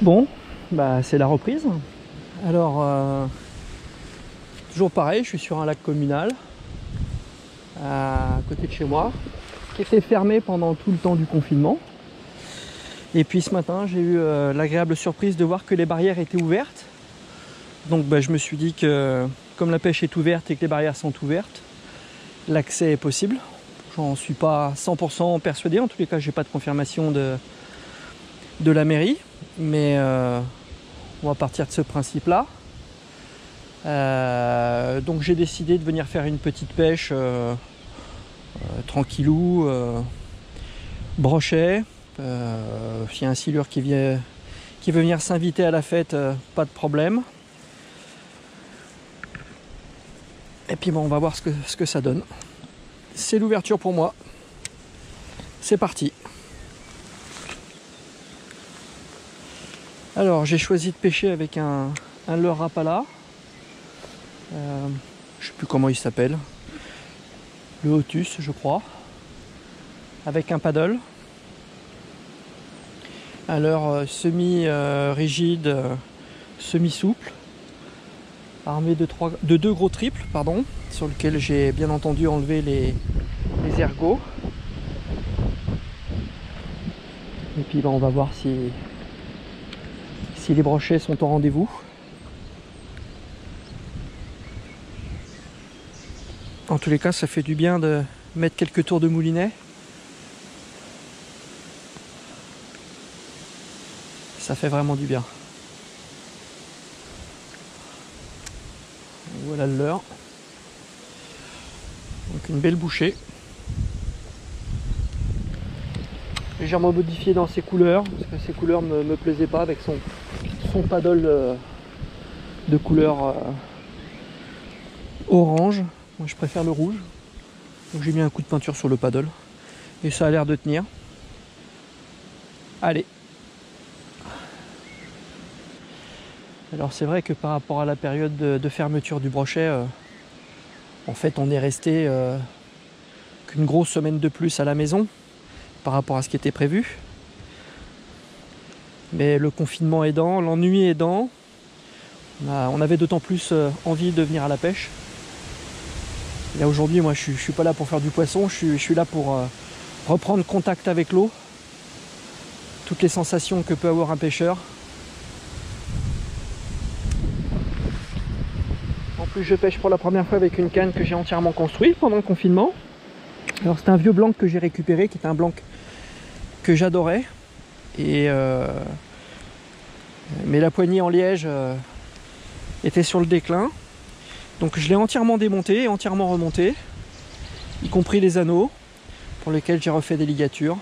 Bon, bah c'est la reprise. Alors, toujours pareil, je suis sur un lac communal à côté de chez moi, qui était fermé pendant tout le temps du confinement. Et puis ce matin, j'ai eu l'agréable surprise de voir que les barrières étaient ouvertes. Donc bah, je me suis dit que comme la pêche est ouverte et que les barrières sont ouvertes, l'accès est possible. J'en suis pas 100% persuadé, en tous les cas j'ai pas de confirmation de la mairie, mais on va partir de ce principe là. Donc j'ai décidé de venir faire une petite pêche tranquillou, brochet. S'il y a un silure qui veut venir s'inviter à la fête, pas de problème. Et puis bon, on va voir ce que ça donne. C'est l'ouverture pour moi. C'est parti. Alors j'ai choisi de pêcher avec un leurre Rapala. Je sais plus comment il s'appelle. Le Otus, je crois. Avec un paddle. Un leurre semi-rigide, semi-souple. Armé de deux gros triples, pardon, sur lequel j'ai bien entendu enlevé les ergots. Et puis on va voir si les brochets sont au rendez-vous. En tous les cas, ça fait du bien de mettre quelques tours de moulinet. Ça fait vraiment du bien. Voilà le leurre. Donc une belle bouchée. Légèrement modifié dans ses couleurs, parce que ses couleurs ne me plaisaient pas avec son paddle de couleur orange. Moi je préfère le rouge. Donc j'ai mis un coup de peinture sur le paddle. Et ça a l'air de tenir. Allez. Alors c'est vrai que par rapport à la période de fermeture du brochet, en fait on est resté qu'une grosse semaine de plus à la maison par rapport à ce qui était prévu. Mais le confinement aidant, l'ennui aidant, on avait d'autant plus envie de venir à la pêche. Et là aujourd'hui, moi je suis pas là pour faire du poisson, je suis là pour reprendre contact avec l'eau. Toutes les sensations que peut avoir un pêcheur. En plus je pêche pour la première fois avec une canne que j'ai entièrement construite pendant le confinement. Alors c'est un vieux blanc que j'ai récupéré, qui est un blanc que j'adorais. Et mais la poignée en liège était sur le déclin. Donc je l'ai entièrement démonté et entièrement remonté, y compris les anneaux, pour lesquels j'ai refait des ligatures.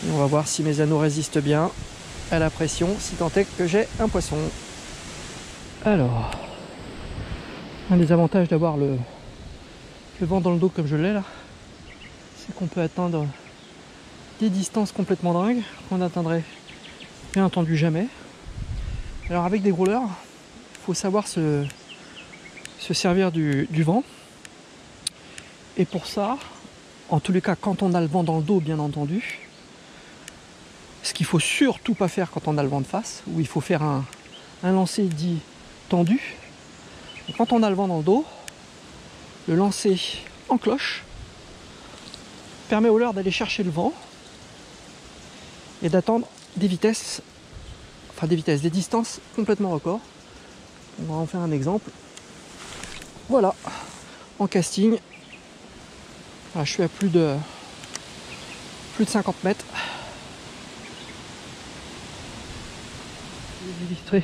Et on va voir si mes anneaux résistent bien à la pression, si tant est que j'ai un poisson. Alors, un des avantages d'avoir le vent dans le dos comme je l'ai là, c'est qu'on peut atteindre des distances complètement dingues qu'on n'atteindrait bien entendu jamais. Alors avec des gros leurres, il faut savoir se servir du vent. Et pour ça, en tous les cas quand on a le vent dans le dos bien entendu, ce qu'il faut surtout pas faire quand on a le vent de face, où il faut faire un lancer dit tendu. Et quand on a le vent dans le dos, le lancer en cloche permet au leurre d'aller chercher le vent et d'attendre des vitesses, des distances complètement records. On va en faire un exemple. Voilà, en casting, là, je suis à plus de 50 mètres. Je vais illustrer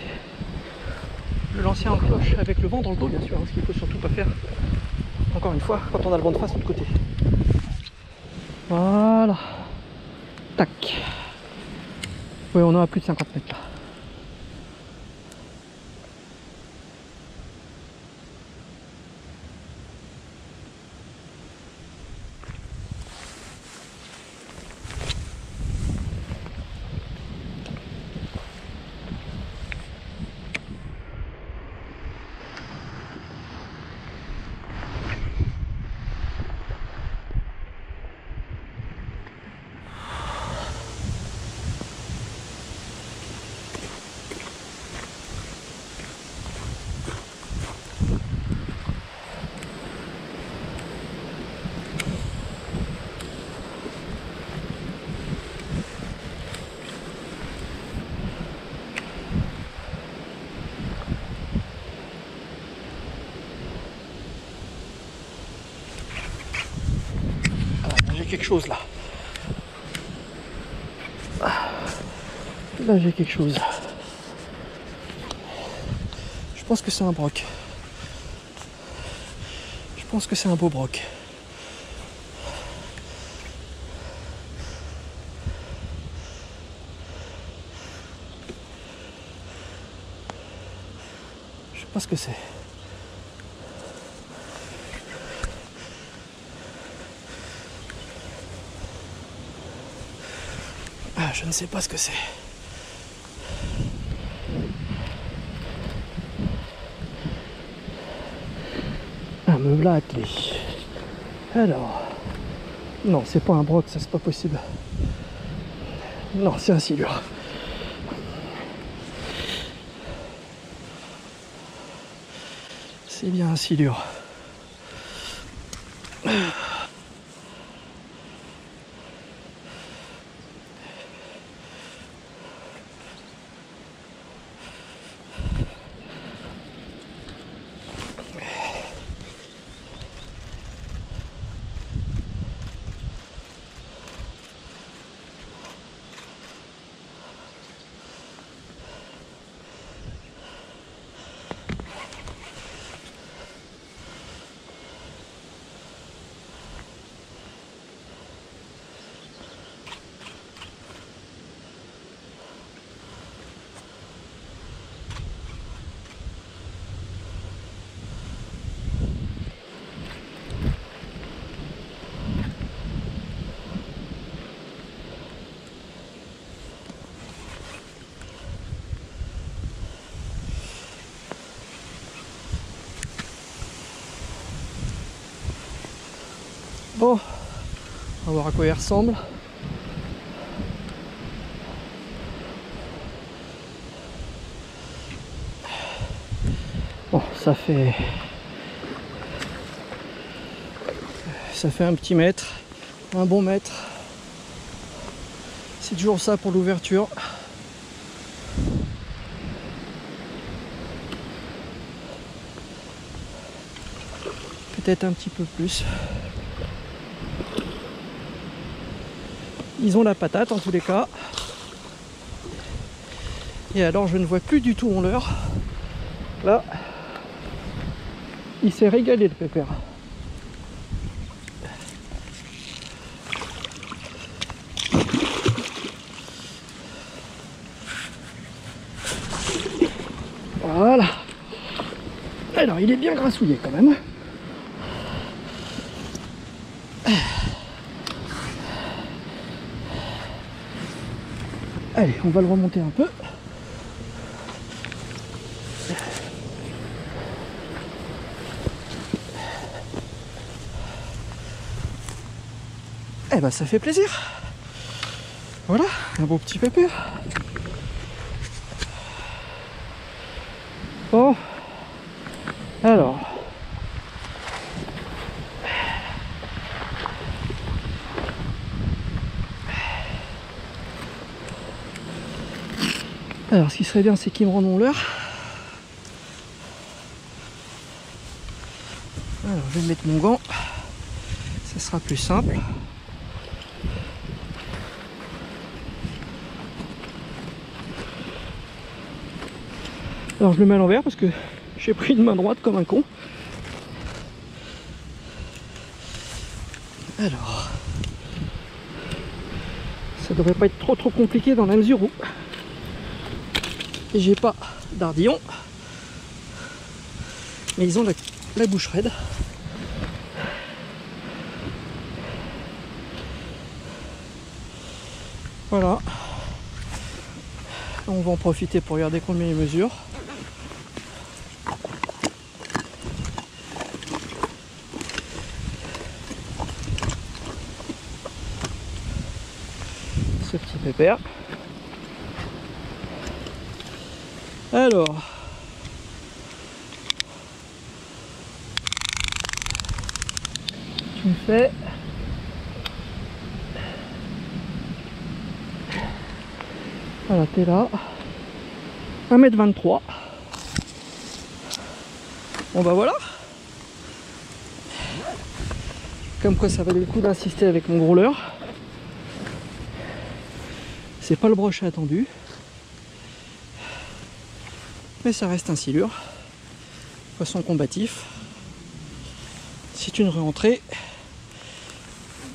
le lancer en cloche avec le vent dans le dos, bien sûr, ce qu'il ne faut surtout pas faire, encore une fois, quand on a le vent de face de l'autre côté. Voilà. Tac. Oui, on est à plus de 50 mètres là. j'ai quelque chose là. Là j'ai quelque chose. Je pense que c'est un broc. Je pense que c'est un beau broc. Je sais pas ce que c'est. Ah, je ne sais pas ce que c'est. Ah, me voilà attelé. Alors, non, c'est pas un broc, ça c'est pas possible. Non, c'est un silure. C'est bien un silure. Bon, on va voir à quoi il ressemble. Bon, ça fait un petit mètre, un bon mètre. C'est toujours ça pour l'ouverture. Peut-être un petit peu plus. Ils ont la patate en tous les cas. Et alors je ne vois plus du tout mon leurre. Là, il s'est régalé le pépère. Voilà. Alors il est bien grassouillé quand même. Allez, on va le remonter un peu. Eh ben ça fait plaisir. Voilà, un beau petit pépère. Bon. Alors. Alors ce qui serait bien c'est qu'ils me rendent mon leurre. Alors je vais mettre mon gant. Ça sera plus simple. Alors je le mets à l'envers parce que j'ai pris une main droite comme un con. Alors, ça devrait pas être trop compliqué dans la mesure où j'ai pas d'ardillon, mais ils ont la bouche raide. Voilà. On va en profiter pour regarder combien il mesure. Ce petit pépère. Alors, tu me fais voilà, t'es là 1,23 m. Bon bah voilà, Comme quoi ça valait le coup d'insister avec mon gros leurre. C'est pas le brochet attendu. Mais ça reste un silure. Poisson combatif. C'est une rentrée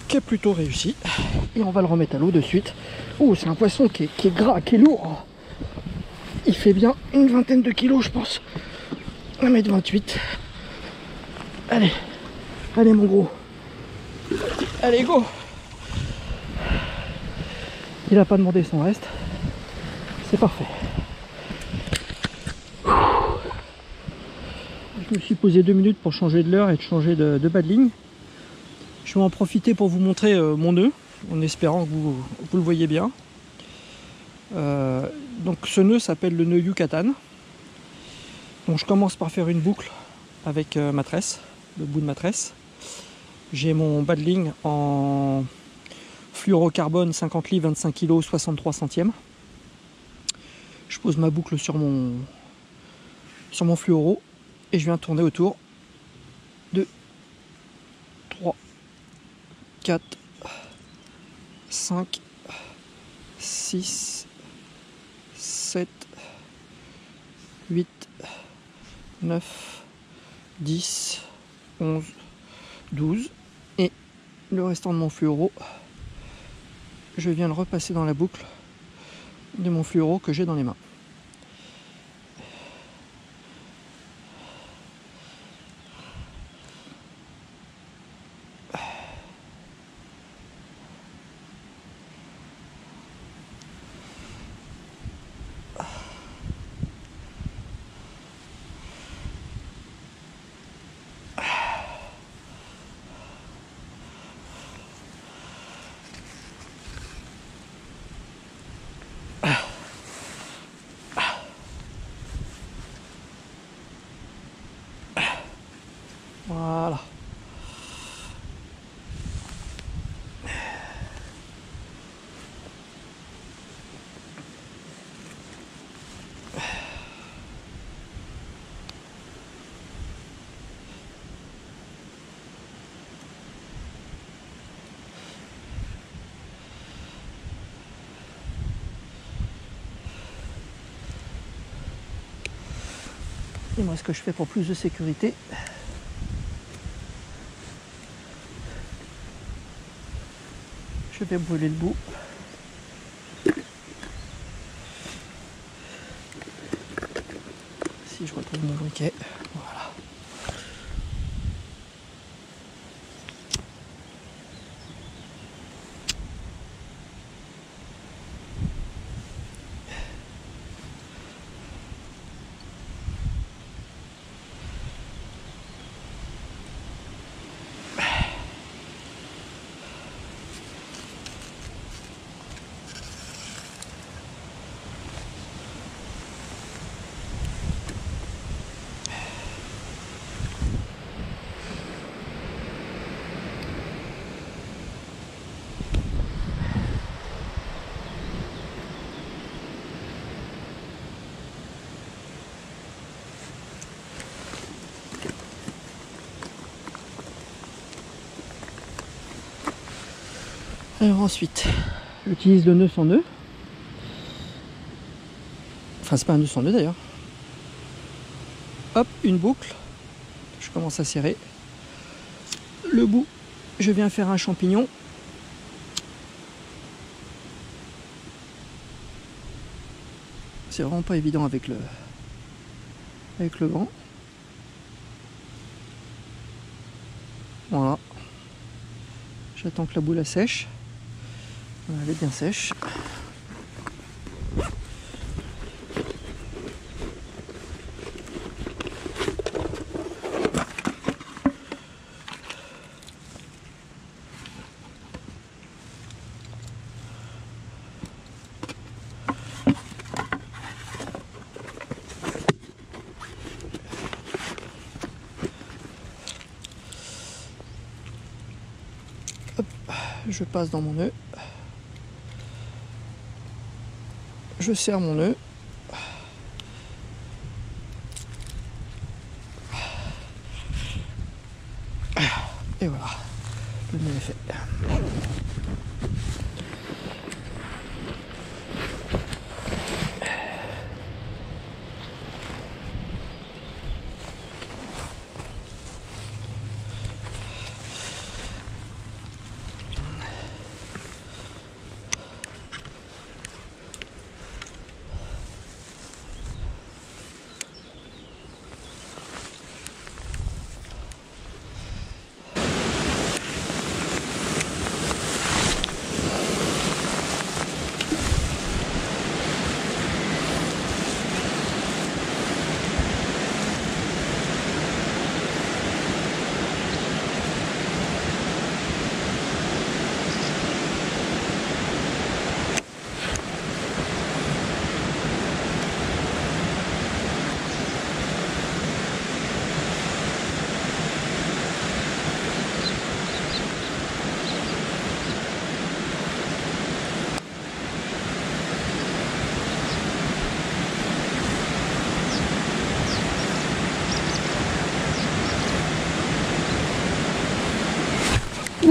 qui est plutôt réussie. Et on va le remettre à l'eau de suite. Oh, c'est un poisson qui est gras, qui est lourd. Il fait bien une vingtaine de kilos, je pense. 1,28 m. Allez, allez mon gros. Allez, go. Il n'a pas demandé son reste. C'est parfait. Je me suis posé 2 minutes pour changer de leurre et de changer de bas de ligne. Je vais en profiter pour vous montrer mon nœud, en espérant que vous le voyez bien. Donc ce nœud s'appelle le nœud Yucatan. Donc je commence par faire une boucle avec ma tresse, le bout de ma tresse. J'ai mon bas de ligne en fluorocarbone 50 livres, 25 kg, 63 centièmes. Je pose ma boucle sur mon fluoro et je viens tourner autour de 3, 4, 5, 6, 7, 8, 9, 10, 11, 12 et le restant de mon fluoro, je viens le repasser dans la boucle de mon fluoro que j'ai dans les mains. Voilà. Et moi, ce que je fais pour plus de sécurité, je vais brûler le bout. Si je retrouve mon briquet, voilà. Alors ensuite, j'utilise le nœud sans nœud. Enfin, c'est pas un nœud sans nœud d'ailleurs. Hop, une boucle. Je commence à serrer. Le bout, je viens faire un champignon. C'est vraiment pas évident avec le vent. Voilà. J'attends que la boule sèche. Elle est bien sèche. Hop, je passe dans mon nœud. Je serre mon nœud. Et voilà. peu de effet.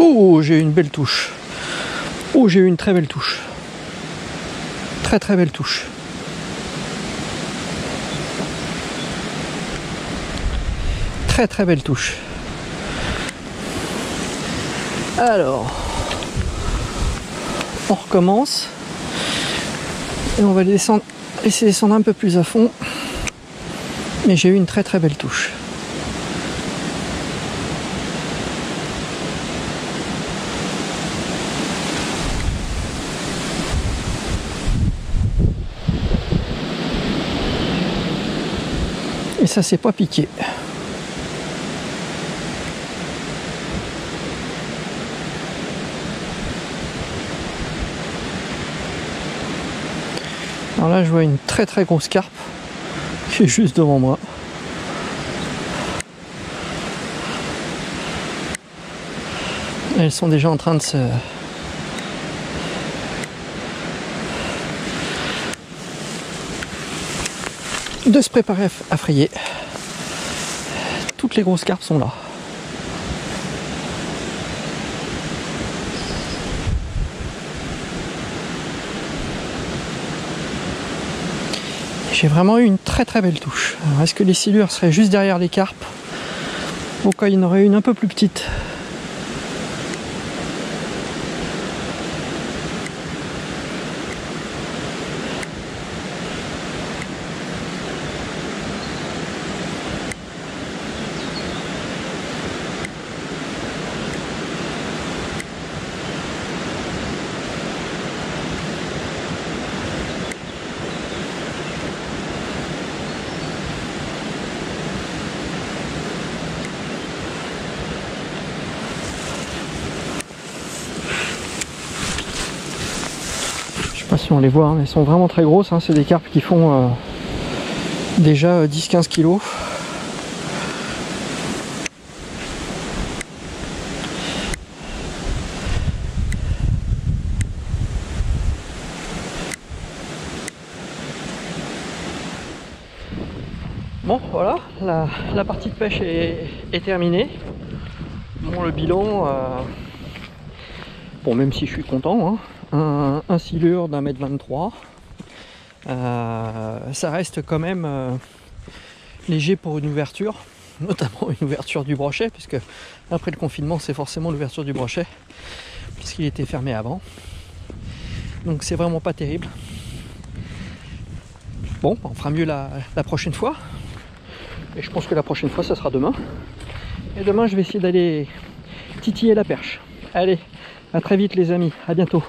Oh, j'ai eu une belle touche. Oh, j'ai eu une très belle touche. Très très belle touche. Très très belle touche. Alors, on recommence. Et on va descendre, laisser descendre un peu plus à fond. Mais j'ai eu une très très belle touche. Et ça s'est pas piqué. Alors là je vois une très très grosse carpe qui est juste devant moi. Elles sont déjà en train de se préparer à frayer. Toutes les grosses carpes sont là. J'ai vraiment eu une très très belle touche. Alors, est-ce que les silures seraient juste derrière les carpes ou quand il y en aurait une un peu plus petite? Je sais pas si on les voit, hein, elles sont vraiment très grosses, hein. C'est des carpes qui font déjà 10-15 kg. Bon voilà, la partie de pêche est terminée. Bon, le bilan, bon, même si je suis content, hein, un silure d'1,23 m, ça reste quand même léger pour une ouverture, notamment une ouverture du brochet, puisque après le confinement c'est forcément l'ouverture du brochet, puisqu'il était fermé avant. Donc c'est vraiment pas terrible. Bon, on fera mieux la prochaine fois. Et je pense que la prochaine fois, ça sera demain. Et demain, je vais essayer d'aller titiller la perche. Allez, à très vite les amis, à bientôt.